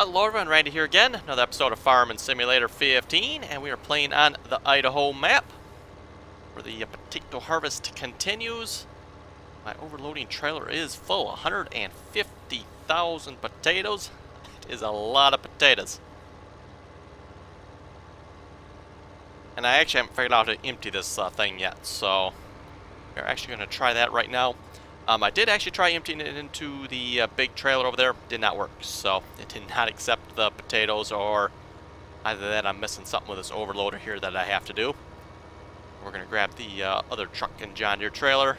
Hello everyone, Randy here again, another episode of Farming Simulator 15, and we are playing on the Idaho map, where the potato harvest continues. My overloading trailer is full, 150,000 potatoes. It is a lot of potatoes. And I actually haven't figured out how to empty this thing yet, so we're actually going to try that right now. I did actually try emptying it into the big trailer over there. Did not work, so it did not accept the potatoes, or either that I'm missing something with this overloader here that I have to do. We're going to grab the other truck and John Deere trailer.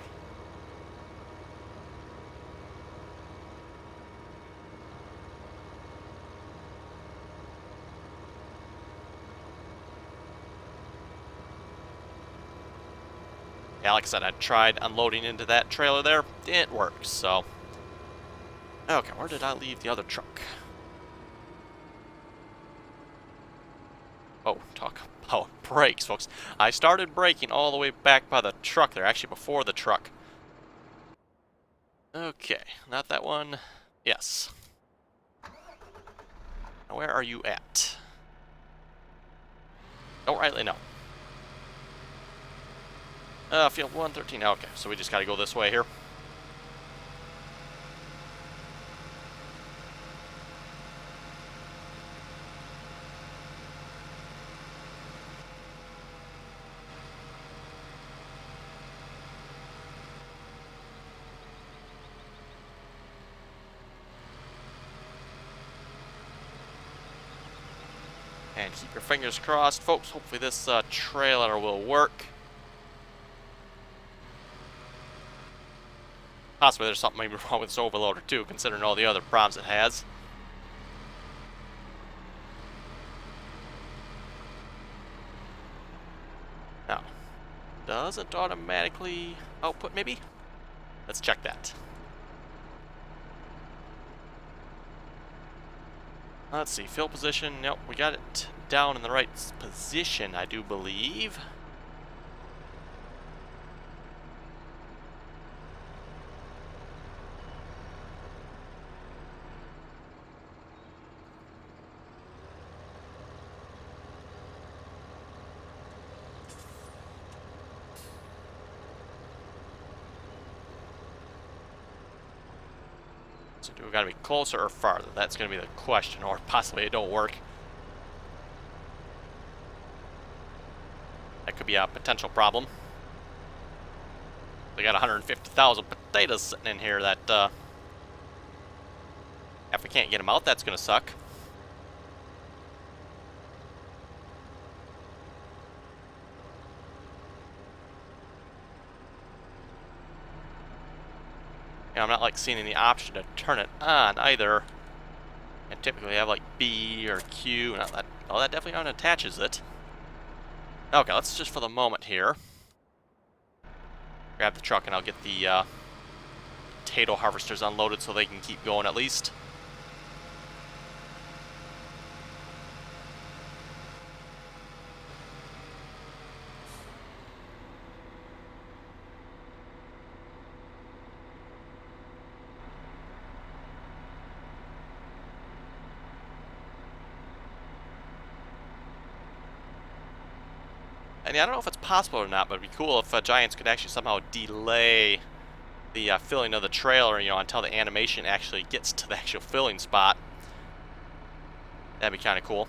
Yeah, like I said, I tried unloading into that trailer there. Didn't work, so... Okay, where did I leave the other truck? Oh, talk about brakes, folks. I started braking all the way back by the truck there, actually before the truck. Okay, not that one. Yes. Now, where are you at? Don't rightly know. Field 113. Okay, so we just gotta go this way here. And keep your fingers crossed, folks. Hopefully this trailer will work. Possibly there's something maybe wrong with this overloader too, considering all the other problems it has. Now, does it automatically output maybe? Let's check that. Let's see, fill position. Nope, we got it down in the right position, I do believe. So do we gotta be closer or farther? That's gonna be the question, or possibly it don't work. That could be a potential problem. We got 150,000 potatoes sitting in here that, if we can't get them out, that's gonna suck. I'm not like seeing any option to turn it on either. And typically have like B or Q. Not that, oh, that definitely unattaches it. Okay, let's just for the moment here grab the truck and I'll get the potato harvesters unloaded so they can keep going at least. And yeah, I don't know if it's possible or not, but it'd be cool if Giants could actually somehow delay the filling of the trailer, you know, until the animation actually gets to the actual filling spot. That'd be kind of cool.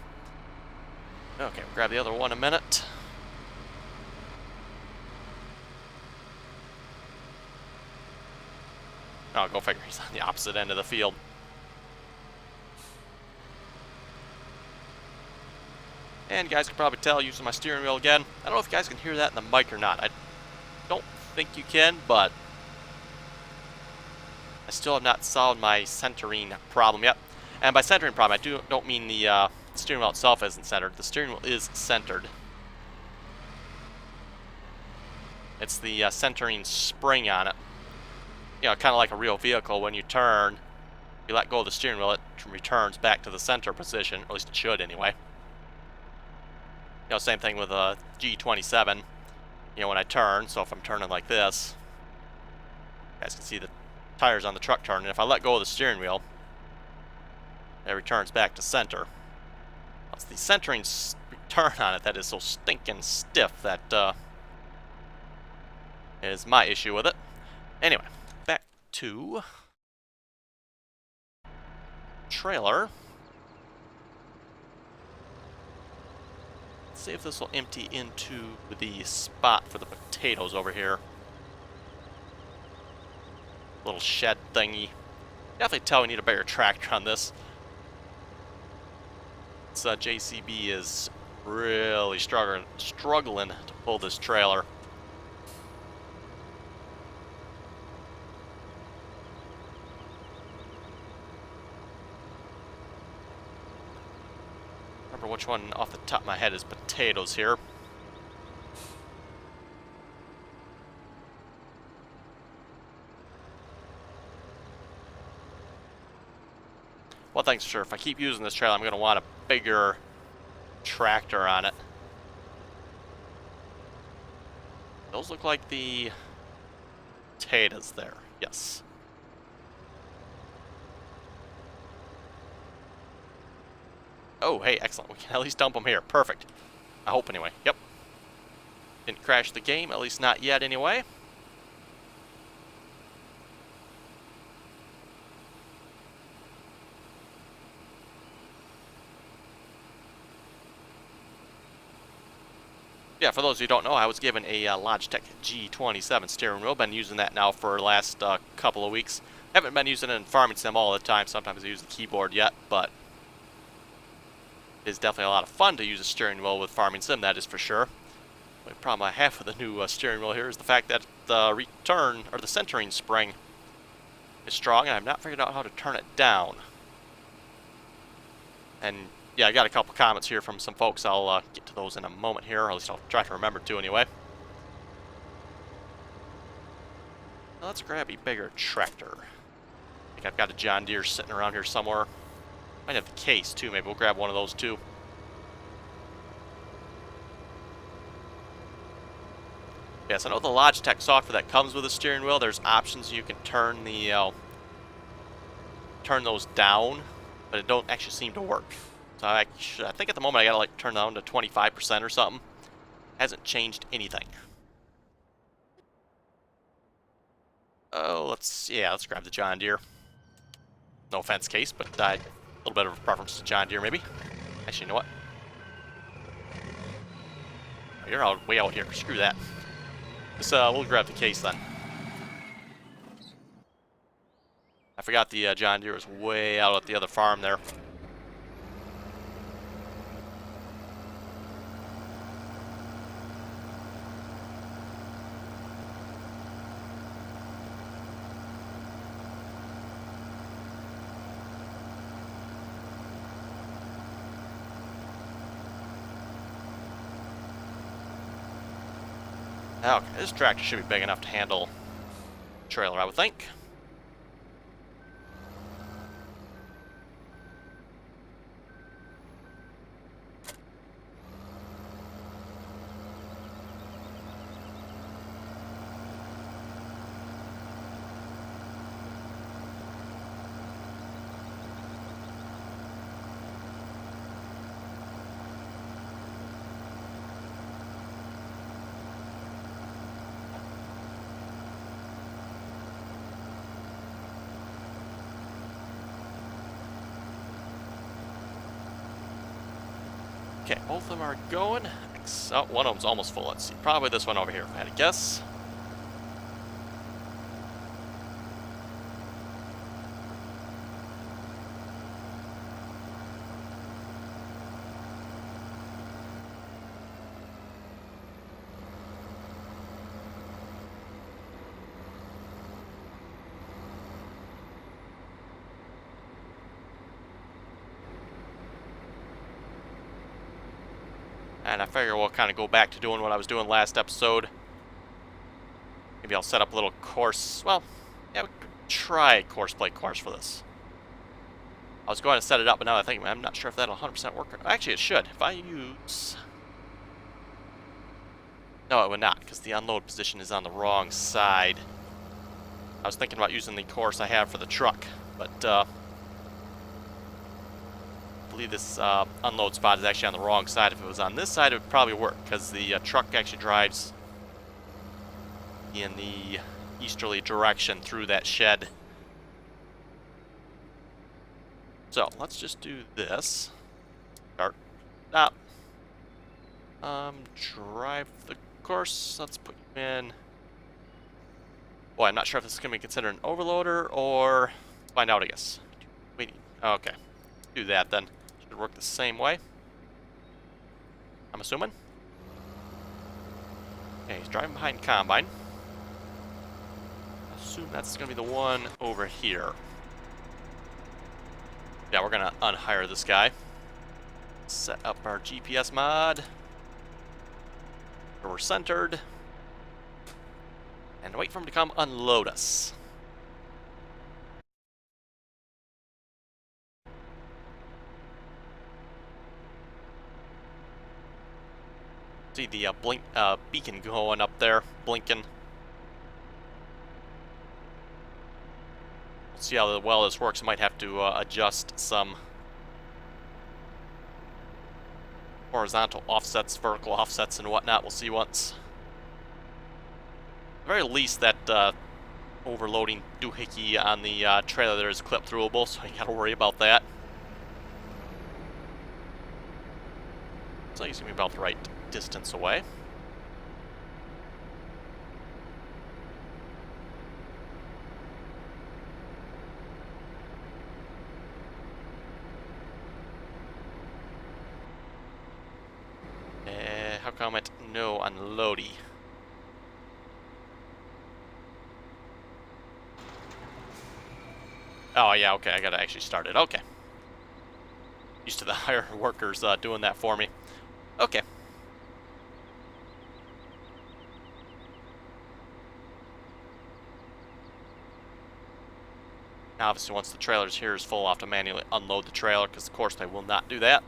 Okay, we'll grab the other one in a minute. Oh, go figure, he's on the opposite end of the field. And you guys can probably tell using my steering wheel again. I don't know if you guys can hear that in the mic or not. I don't think you can, but I still have not solved my centering problem yet. And by centering problem, I don't mean the steering wheel itself isn't centered. The steering wheel is centered. It's the centering spring on it. You know, kind of like a real vehicle. When you turn, you let go of the steering wheel, it returns back to the center position. At least it should, anyway. You know, same thing with a G27. You know, when I turn, so if I'm turning like this, you guys can see the tires on the truck turning. If I let go of the steering wheel, It returns back to center. It's the centering return on it that is so stinking stiff that is my issue with it. Anyway, back to trailer. Let's see if this will empty into the spot for the potatoes over here. Little shed thingy. Definitely tell we need a bigger tractor on this. This JCB is really struggling to pull this trailer. Remember which one off the top of my head is potatoes here. One thing's for sure, if I keep using this trailer, I'm going to want a bigger tractor on it. Those look like the potatoes there. Yes. Oh, hey, excellent. We can at least dump them here. Perfect. I hope anyway. Yep. Didn't crash the game, at least not yet anyway. Yeah, for those who don't know, I was given a Logitech G27 steering wheel. Been using that now for the last couple of weeks. Haven't been using it in farming sim all the time. Sometimes I use the keyboard yet, but it is definitely a lot of fun to use a steering wheel with farming sim, that is for sure. The problem I have with the new steering wheel here is the fact that the return, or the centering spring, is strong, and I've not figured out how to turn it down. And yeah, I got a couple comments here from some folks. I'll get to those in a moment here, or at least I'll try to remember to anyway. Now let's grab a bigger tractor. I think I've got a John Deere sitting around here somewhere. Might have the case too, maybe we'll grab one of those too. Yes, I know the Logitech software that comes with the steering wheel, there's options you can turn the turn those down, but it don't actually seem to work. So I think at the moment I gotta like turn down to 25% or something. Hasn't changed anything. Oh, let's grab the John Deere. No offense, case, but a little bit of a preference to John Deere maybe. Actually, you know what? Oh, you're way out here. Screw that. We'll grab the case then. I forgot the John Deere was way out at the other farm there. Okay, this tractor should be big enough to handle a trailer, I would think. Okay, both of them are going. Oh, one of them's almost full. Let's see. Probably this one over here, if I had to guess. And I figure we'll kind of go back to doing what I was doing last episode. Maybe I'll set up a little course. Well, yeah, we could try a course play course for this. I was going to set it up, but now I think I'm not sure if that'll 100% work. Actually, it should. If I use... No, it would not, because the unload position is on the wrong side. I was thinking about using the course I have for the truck, but believe this unload spot is actually on the wrong side. If it was on this side, it would probably work, because the truck actually drives in the easterly direction through that shed. So let's just do this. Start, stop. Drive the course. Let's put you in. Boy, I'm not sure if this is going to be considered an overloader or find out, I guess. Waiting. Okay. Do that then. Should work the same way, I'm assuming. Okay, he's driving behind Combine. I assume that's going to be the one over here. Yeah, we're going to unhire this guy. Set up our GPS mod. We're centered. And wait for him to come unload us. See the beacon going up there, blinking. We'll see how well this works. I might have to adjust some horizontal offsets, vertical offsets, and whatnot. We'll see once. At the very least, that overloading doohickey on the trailer there is clip throughable, so you gotta worry about that. So he's gonna be about the right distance away. How come it no unloady? Oh yeah, okay, I gotta actually start it. Okay. Used to the higher workers doing that for me. Okay. Now obviously once the trailer's here is full, I'll have to manually unload the trailer, because of course they will not do that.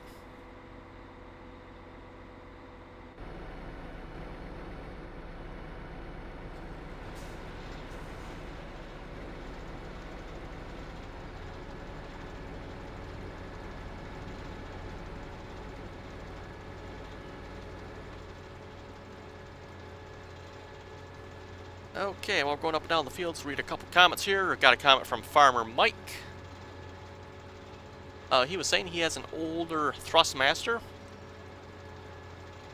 Okay, well, we're going up and down the field to read a couple comments here. I got a comment from Farmer Mike. He was saying he has an older Thrustmaster.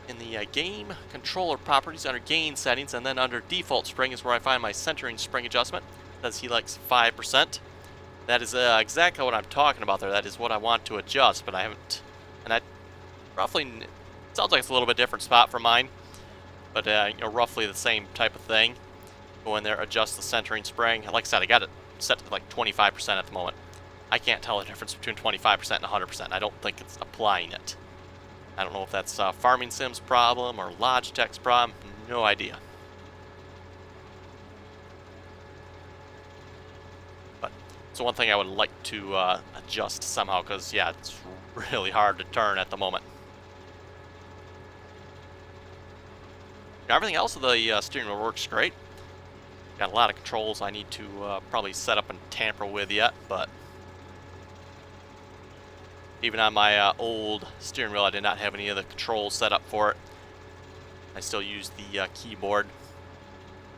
In the game controller properties under gain settings, and then under default spring is where I find my centering spring adjustment. Says he likes 5%. That is exactly what I'm talking about there. That is what I want to adjust, but I haven't. And I roughly, it sounds like it's a little bit different spot from mine, but you know, roughly the same type of thing. Go in there, adjust the centering spring. Like I said, I got it set to like 25% at the moment. I can't tell the difference between 25% and 100%. I don't think it's applying it. I don't know if that's Farming Sim's problem or Logitech's problem. No idea. But it's one thing I would like to adjust somehow, because yeah, it's really hard to turn at the moment. Now, everything else of the steering wheel works great. Got a lot of controls I need to probably set up and tamper with yet, but even on my old steering wheel, I did not have any of the controls set up for it. I still use the keyboard,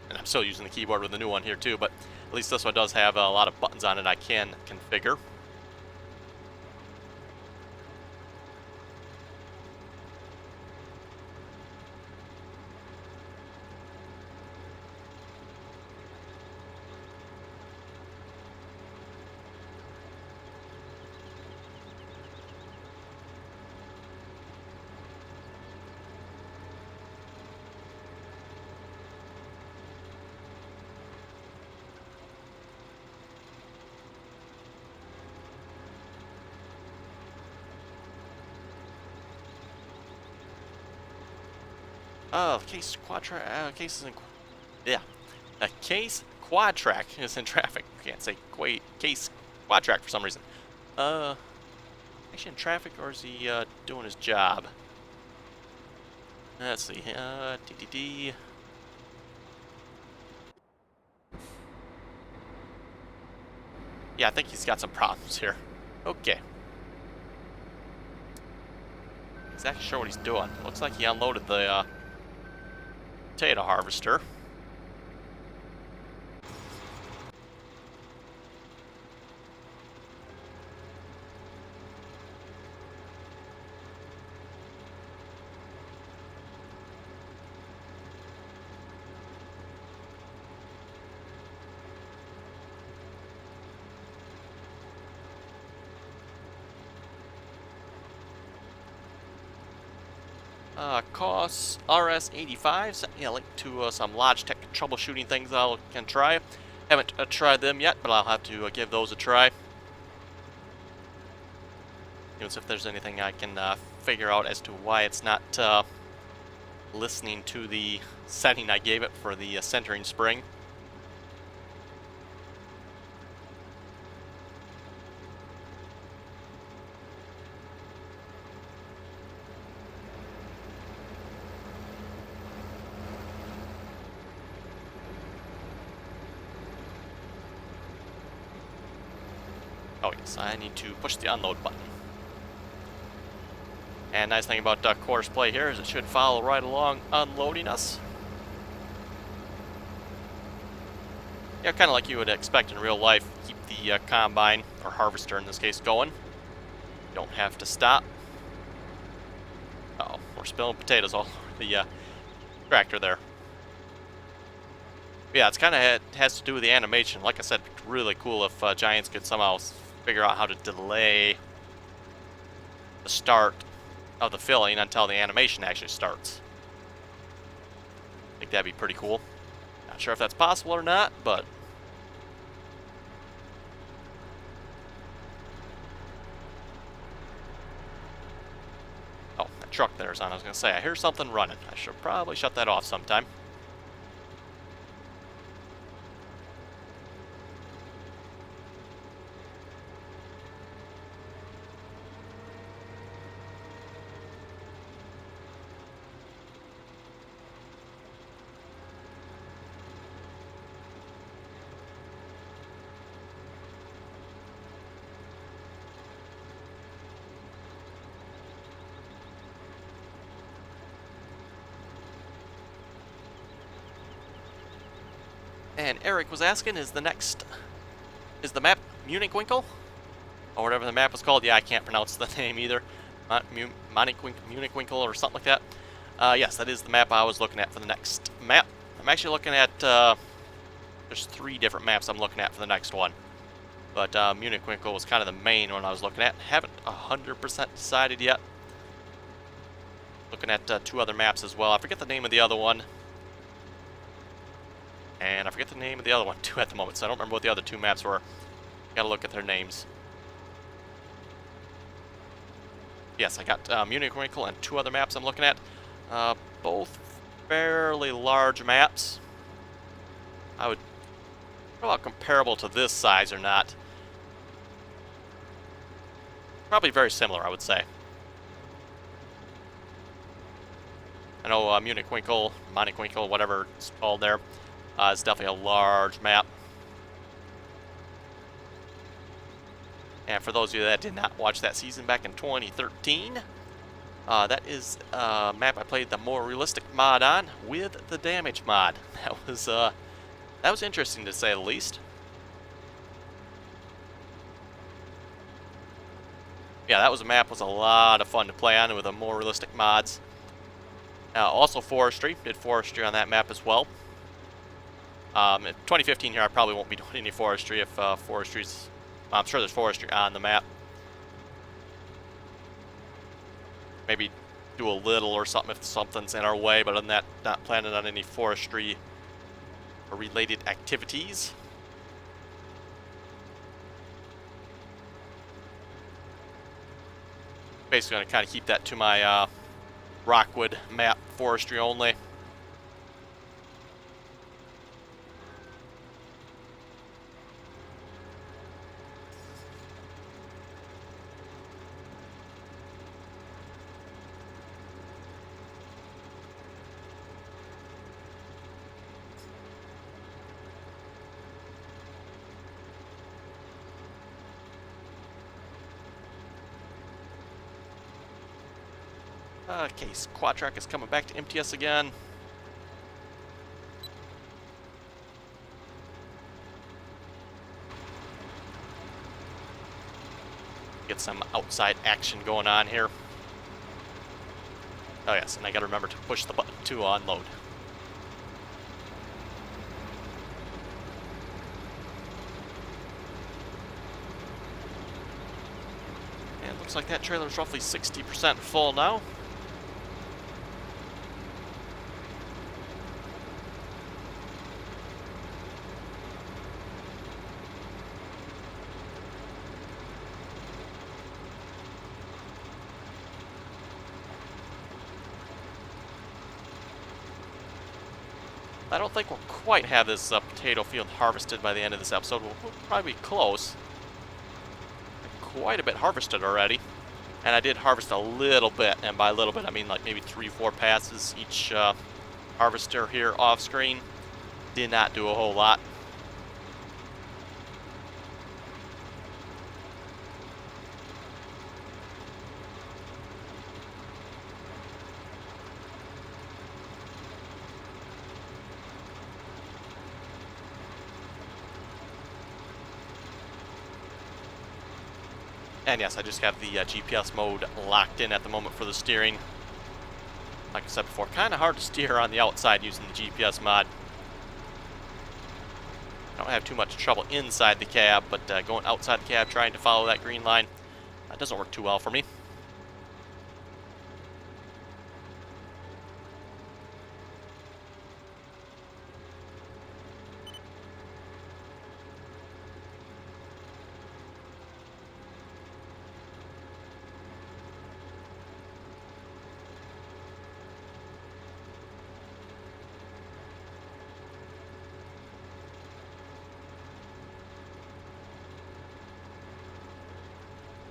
and I'm still using the keyboard with the new one here too, but at least this one does have a lot of buttons on it I can configure. Oh, case quad track is in traffic. Can't say case quad track for some reason. Actually in traffic, or is he doing his job? Let's see. DDD. Yeah, I think he's got some problems here. Okay. exactly sure what he's doing. Looks like he unloaded the potato harvester. Costs RS85. Sent me a link to some Logitech troubleshooting things I can try. Haven't tried them yet, but I'll have to give those a try. See if there's anything I can figure out as to why it's not listening to the setting I gave it for the centering spring. Oh yes, I need to push the unload button. And nice thing about course play here is it should follow right along unloading us. Yeah, kind of like you would expect in real life. Keep the combine, or harvester in this case, going. You don't have to stop. Uh-oh, we're spilling potatoes all over the tractor there. Yeah, it's kind of has to do with the animation. Like I said, it's really cool if Giants could somehow figure out how to delay the start of the filling until the animation actually starts. I think that'd be pretty cool. Not sure if that's possible or not, but oh, that truck there's on. I was gonna say I hear something running. I should probably shut that off sometime. And Eric was asking, is the map Munich-Winkel? Or whatever the map was called. Yeah, I can't pronounce the name either. Munich-Winkel or something like that. Yes, that is the map I was looking at for the next map. I'm actually looking at, there's 3 different maps I'm looking at for the next one. But Munich-Winkel was kind of the main one I was looking at. Haven't 100% decided yet. Looking at 2 other maps as well. I forget the name of the other one. And I forget the name of the other one too at the moment, so I don't remember what the other 2 maps were. Gotta look at their names. Yes, I got Munich-Winkel and 2 other maps I'm looking at. Both fairly large maps. I don't know how comparable to this size or not. Probably very similar, I would say. I know Munich-Winkel, Munich-Winkel, whatever it's called there. It's definitely a large map. And for those of you that did not watch that season back in 2013, that is a map I played the more realistic mod on with the damage mod. That was interesting to say the least. Yeah, that was a map was a lot of fun to play on with the more realistic mods. Also forestry, did forestry on that map as well. In 2015 here, I probably won't be doing any forestry if forestry's... I'm sure there's forestry on the map. Maybe do a little or something if something's in our way, but other than that, not planning on any forestry or related activities. Basically going to kind of keep that to my Rockwood map, forestry only. Okay, so quad track is coming back to empty us again. Get some outside action going on here. Oh yes, and I gotta remember to push the button to unload. And looks like that trailer's roughly 60% full now. I don't think we'll quite have this potato field harvested by the end of this episode. We'll probably be close. Quite a bit harvested already. And I did harvest a little bit, and by a little bit I mean like maybe 3-4 passes each harvester here off screen. Did not do a whole lot. And yes, I just have the GPS mode locked in at the moment for the steering. Like I said before, kind of hard to steer on the outside using the GPS mod. I don't have too much trouble inside the cab, but going outside the cab trying to follow that green line, that doesn't work too well for me.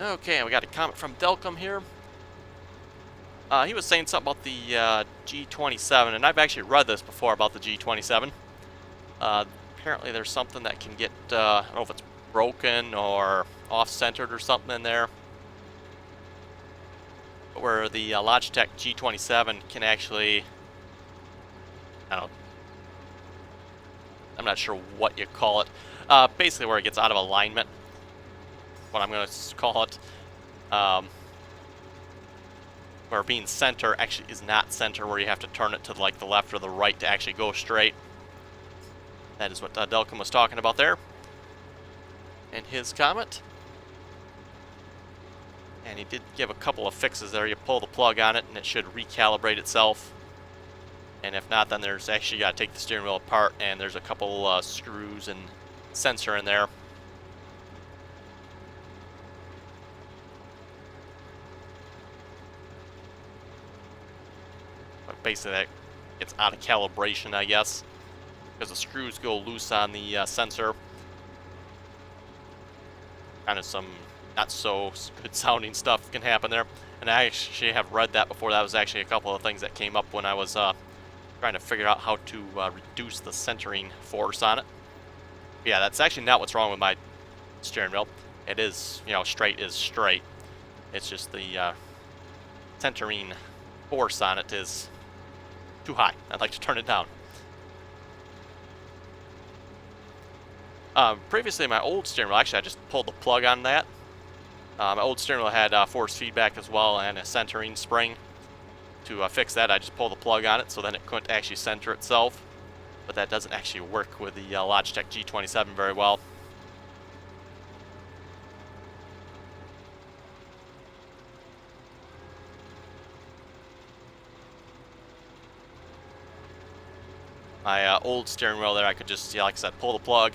Okay, we got a comment from Delcom here. He was saying something about the G27, and I've actually read this before about the G27. Apparently there's something that can get, I don't know if it's broken or off-centered or something in there, where the Logitech G27 can actually, I don't know, I'm not sure what you call it, basically where it gets out of alignment, what I'm going to call it, where being center actually is not center, where you have to turn it to like the left or the right to actually go straight. That is what Delcom was talking about there in his comment. And he did give a couple of fixes there. You pull the plug on it and it should recalibrate itself. And if not, then there's actually, you got to take the steering wheel apart, and there's a couple screws and sensor in there. Basically that gets out of calibration, I guess, because the screws go loose on the sensor. Kind of some not so good sounding stuff can happen there, and I actually have read that before. That was actually a couple of things that came up when I was trying to figure out how to reduce the centering force on it. But yeah, that's actually not what's wrong with my steering wheel. It is, you know, straight is straight. It's just the centering force on it is too high. I'd like to turn it down. Previously, my old steering wheel, actually I just pulled the plug on that. My old steering wheel had force feedback as well and a centering spring. To fix that, I just pulled the plug on it, so then it couldn't actually center itself. But that doesn't actually work with the Logitech G27 very well. My old steering wheel there, I could just, like I said, pull the plug,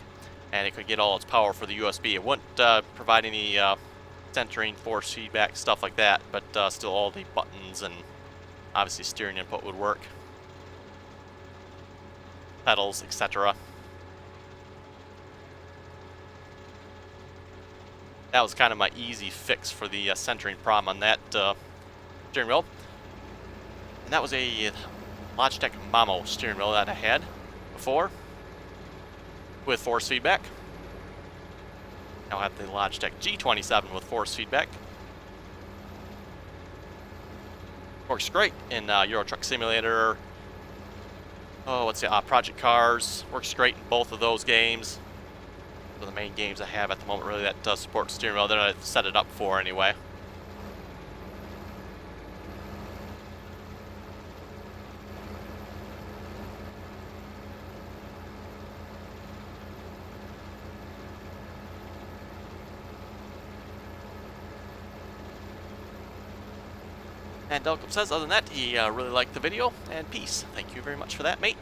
and it could get all its power for the USB. It wouldn't provide any centering, force feedback, stuff like that, but still all the buttons and obviously steering input would work. Pedals, etc. That was kind of my easy fix for the centering problem on that steering wheel. And that was a Logitech Mamo steering wheel that I had before with force feedback. Now I have the Logitech G27 with force feedback. Works great in Euro Truck Simulator. Oh, what's the Project Cars? Works great in both of those games. Those are the main games I have at the moment, really, that does support steering wheel that I've set it up for anyway. And Delcom says, other than that, he really liked the video, and peace. Thank you very much for that, mate.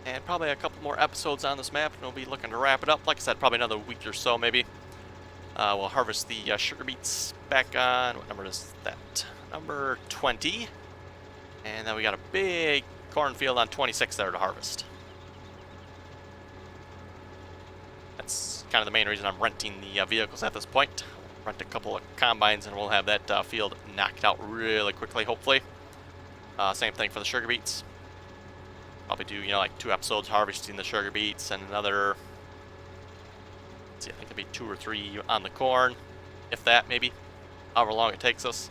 And probably a couple more episodes on this map, and we'll be looking to wrap it up. Like I said, probably another week or so, maybe. We'll harvest the sugar beets back on, what number is that? Number 20. And then we got a big cornfield on 26 there to harvest. That's kind of the main reason I'm renting the vehicles at this point. Rent a couple of combines and we'll have that field knocked out really quickly, hopefully. Same thing for the sugar beets. Probably do, like 2 episodes harvesting the sugar beets and another, let's see, I think it'd be 2 or 3 on the corn, if that, maybe, however long it takes us.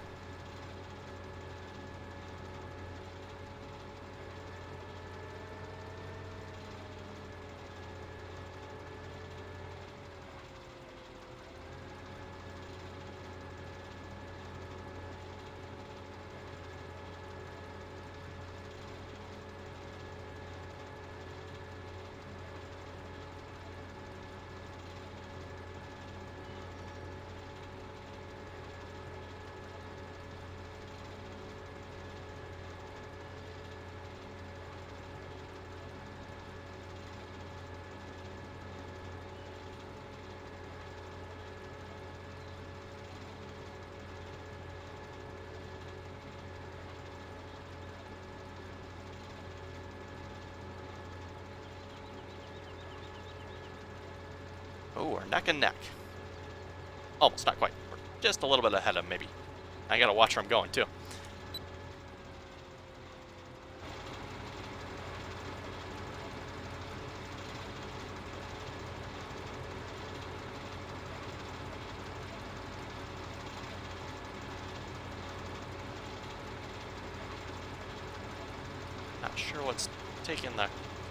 Oh, we're neck and neck. Almost, not quite. We're just a little bit ahead of him, maybe. I gotta watch where I'm going, too. Not sure what's taking the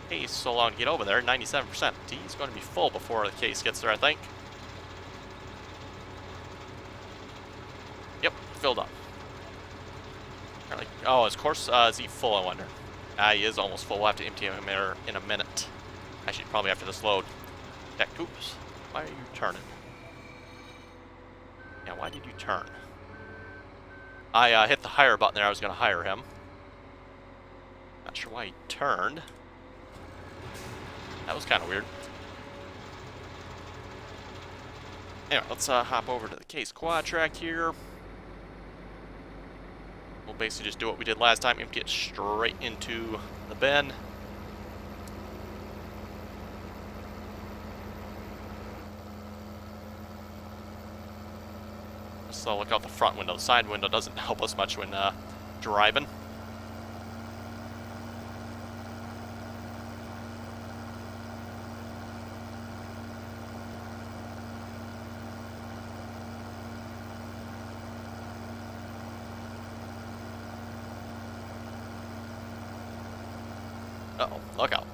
case so long to get over there. 97%. He's going to be full before the case gets there, I think. Yep, filled up. Oh, of course, is he full, I wonder? He is almost full. We'll have to empty him in a minute. Actually, probably after this load. Oops. Why are you turning? Yeah, why did you turn? I hit the hire button there. I was going to hire him. Not sure why he turned. That was kind of weird. Anyway, let's hop over to the case quad track here. We'll basically just do what we did last time, empty it straight into the bin. So look out the front window. The side window doesn't help us much when driving. Uh-oh, look out.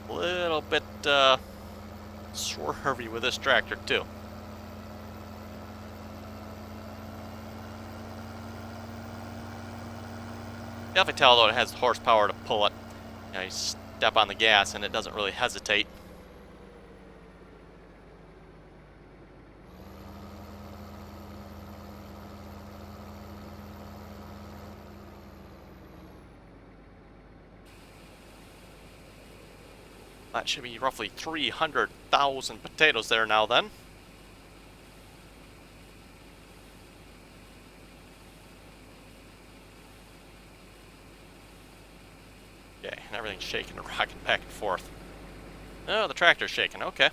A little bit swervy with this tractor too. Definitely tell though it has the horsepower to pull it. You step on the gas and it doesn't really hesitate. That should be roughly 300,000 potatoes there now then. Okay, and everything's shaking and rocking back and forth. Oh, the tractor's shaking, okay.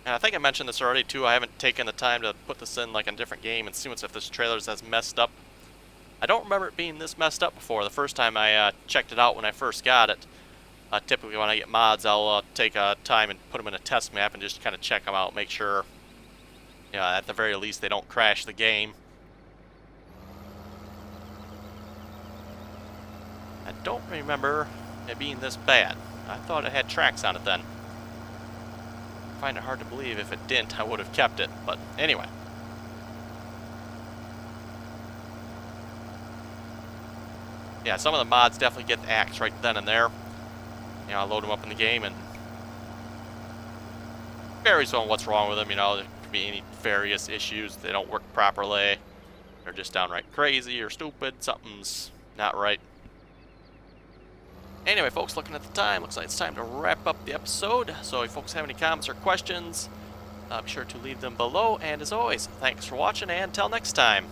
And I think I mentioned this already too, I haven't taken the time to put this in like a different game and see if this trailer has messed up I don't remember it being this messed up before. The first time I checked it out when I first got it. Typically when I get mods, I'll take time and put them in a test map and just kind of check them out, make sure, at the very least they don't crash the game. I don't remember it being this bad. I thought it had tracks on it then. I find it hard to believe if it didn't, I would have kept it, but anyway. Yeah, some of the mods definitely get the axe right then and there. I load them up in the game, and varies on what's wrong with them. There could be any various issues. They don't work properly. They're just downright crazy or stupid. Something's not right. Anyway, folks, looking at the time, looks like it's time to wrap up the episode. So if folks have any comments or questions, be sure to leave them below. And as always, thanks for watching, and until next time.